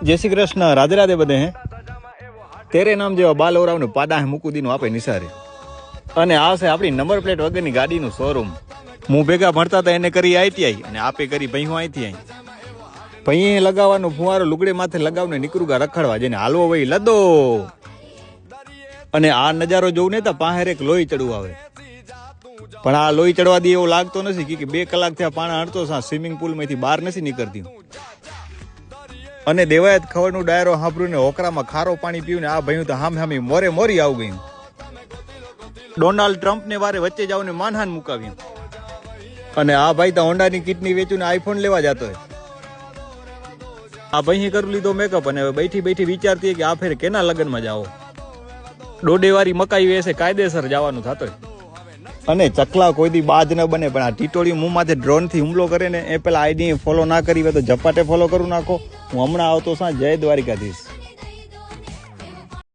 जय श्री कृष्ण, राधे राधे बधे हैं। तेरे नाम जेवा बाल ओरावने पादा है मुकुदीनु आपे निसारे अने आ छे आपणी नंबर प्लेट वगरनी गाडीनुं शोरूम। હું ભેગા ભણતા હતા એને કરી ITI અને આપે કરી ભઈઓ અહીંથી અહીં ભઈએ લગાવવાનો ફુવારો લુગડે માથે લગાવને નીકળુગા રખડવા જેને હાલવો વઈ લદો અને આ નજારો જોઉં ને તો પાહેર એક લોહી ચડવું આવે પણ આ લોહી ચડવા દે એવો લાગતો નથી કે 2 કલાક થયા પાણા હડતો સા સ્વિમિંગ પુલ માંથી બહાર નથી નીકળતી અને દેવાયત ખવરનું ડાયરો સાંભળ્યું ને હોકરામાં ખારો પાણી પીવું ને આ ભયું તો હામે હામી મોરે મોરી આવ ગયું ડોનાલ્ડ ટ્રમ્પ ને વારે વચ્ચે જાવ ને માનહાન મુકાવ્યું અને આ ભાઈ તો હોન્ડાની કિડની વેચીને આઈફોન લેવા જતો હોય આ ભાઈ કરી લીધો મેકઅપ અને બેઠી બેઠી વિચારતી કે આ ફેર કેના લગ્નમાં જાઓ ડોડેવાળી મકાઈ વેસે કાયદેસર જવાનું થતો અને ચકલા કોઈ દી બાજ ન બને પણ આ ટીટોળી મું માથે ડ્રોન થી હુમલો કરે ને એ પેલા આઈડી ફોલો ના કરી હોય તો ઝપાટે ફોલો કરું નાખો હું હમણાં આવતો સા જય દ્વારિકાધીશ।